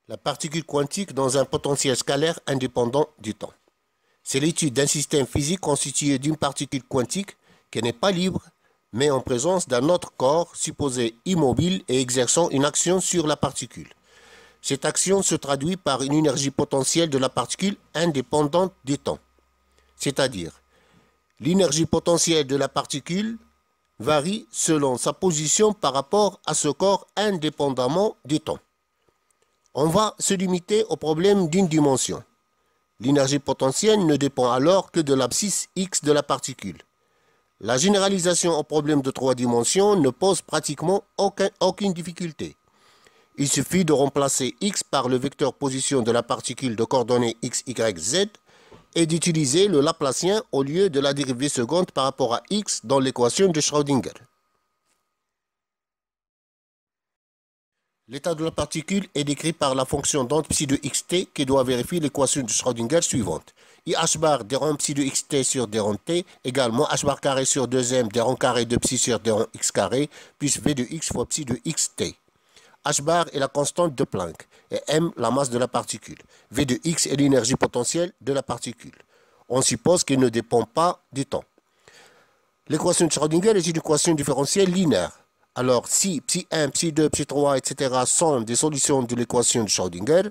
La particule quantique dans un potentiel scalaire indépendant du temps. C'est l'étude d'un système physique constitué d'une particule quantique qui n'est pas libre, mais en présence d'un autre corps supposé immobile et exerçant une action sur la particule. Cette action se traduit par une énergie potentielle de la particule indépendante du temps. C'est-à-dire, l'énergie potentielle de la particule varie selon sa position par rapport à ce corps indépendamment du temps. On va se limiter au problème d'une dimension. L'énergie potentielle ne dépend alors que de l'abscisse x de la particule. La généralisation au problème de 3 dimensions ne pose pratiquement aucune difficulté. Il suffit de remplacer x par le vecteur position de la particule de coordonnées x, y, z et d'utiliser le Laplacien au lieu de la dérivée seconde par rapport à x dans l'équation de Schrödinger. L'état de la particule est décrit par la fonction d'onde psi de xt qui doit vérifier l'équation de Schrödinger suivante. IH bar d rond psi de xt sur d rond t égale moins h bar carré sur 2m d rond carré de psi sur d rond x carré plus v de x fois psi de xt. H bar est la constante de Planck et m la masse de la particule. V de x est l'énergie potentielle de la particule. On suppose qu'il ne dépend pas du temps. L'équation de Schrödinger est une équation différentielle linéaire. Alors, si ψ1, ψ2, ψ3, etc. sont des solutions de l'équation de Schrödinger,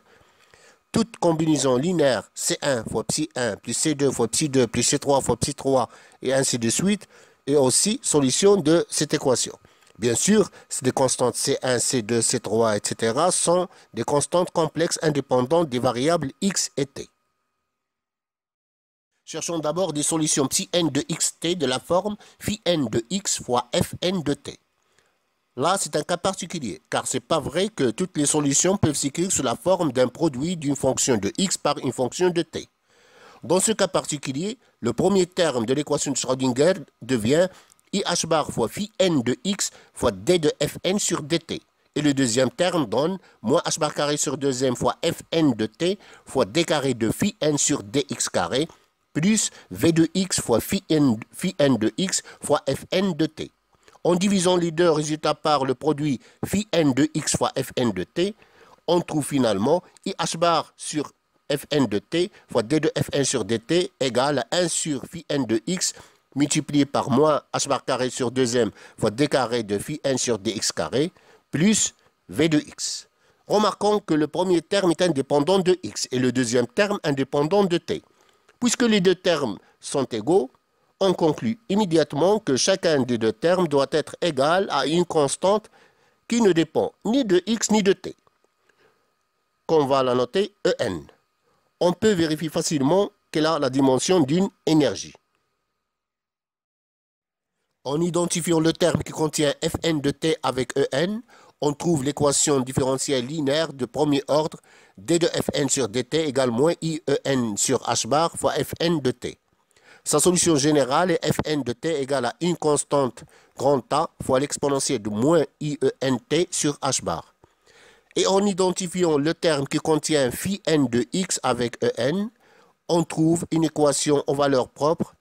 toute combinaison linéaire C1 fois ψ1 plus C2 fois ψ2 plus C3 fois ψ3 et ainsi de suite est aussi solution de cette équation. Bien sûr, les constantes C1, C2, C3, etc. sont des constantes complexes indépendantes des variables x et t. Cherchons d'abord des solutions ψn de xt de la forme φn de x fois fn de t. Là, c'est un cas particulier, car ce n'est pas vrai que toutes les solutions peuvent s'écrire sous la forme d'un produit d'une fonction de x par une fonction de t. Dans ce cas particulier, le premier terme de l'équation de Schrödinger devient IH bar fois φn de x fois d de fn sur dt. Et le deuxième terme donne moins h bar carré sur 2m fois fn de t fois d carré de φn sur dx carré plus v de x fois φn de x fois fn de t. En divisant les deux résultats par le produit φn de x fois fn de t, on trouve finalement IH bar sur fn de t fois d de fn sur dt égale à 1 sur φn de x multiplié par moins h bar carré sur 2m fois d carré de φn sur dx carré plus v de x. Remarquons que le premier terme est indépendant de x et le deuxième terme indépendant de t. Puisque les deux termes sont égaux, on conclut immédiatement que chacun des deux termes doit être égal à une constante qui ne dépend ni de x ni de t, qu'on va la noter En. On peut vérifier facilement qu'elle a la dimension d'une énergie. En identifiant le terme qui contient Fn de t avec En, on trouve l'équation différentielle linéaire de premier ordre d de Fn sur dt égale moins IEN sur h bar fois Fn de t. Sa solution générale est Fn de t égale à une constante grand A fois l'exponentielle de moins IENT sur h bar. Et en identifiant le terme qui contient φn de x avec En, on trouve une équation aux valeurs propres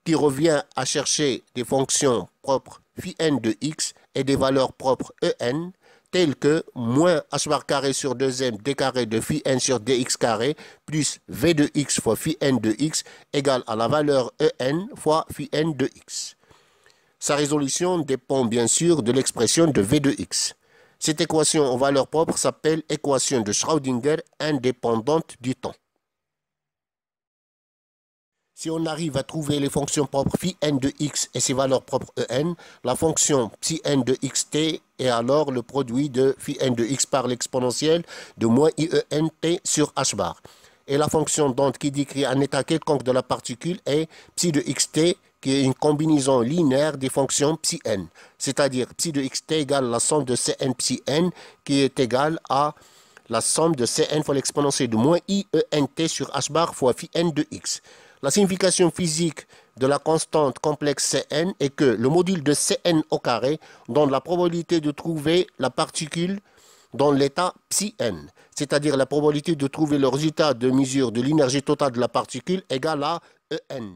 qui revient à chercher des fonctions propres φn de x et des valeurs propres En, telles que moins h bar carré sur 2m d carré de φn sur dx carré plus v de x fois φn de x égale à la valeur En fois φn de x. Sa résolution dépend bien sûr de l'expression de v de x. Cette équation aux valeurs propres s'appelle équation de Schrödinger indépendante du temps. Si on arrive à trouver les fonctions propres φn de x et ses valeurs propres En, la fonction ψn de xt est alors le produit de φn de x par l'exponentielle de moins IENT sur h bar. Et la fonction d'onde qui décrit un état quelconque de la particule est ψ de xt, qui est une combinaison linéaire des fonctions ψn, c'est-à-dire ψ de xt égale la somme de Cn ψn, qui est égale à la somme de Cn fois l'exponentielle de moins IENT sur h bar fois φn de x. La signification physique de la constante complexe Cn est que le module de Cn au carré donne la probabilité de trouver la particule dans l'état ψn, c'est-à-dire la probabilité de trouver le résultat de mesure de l'énergie totale de la particule égale à En.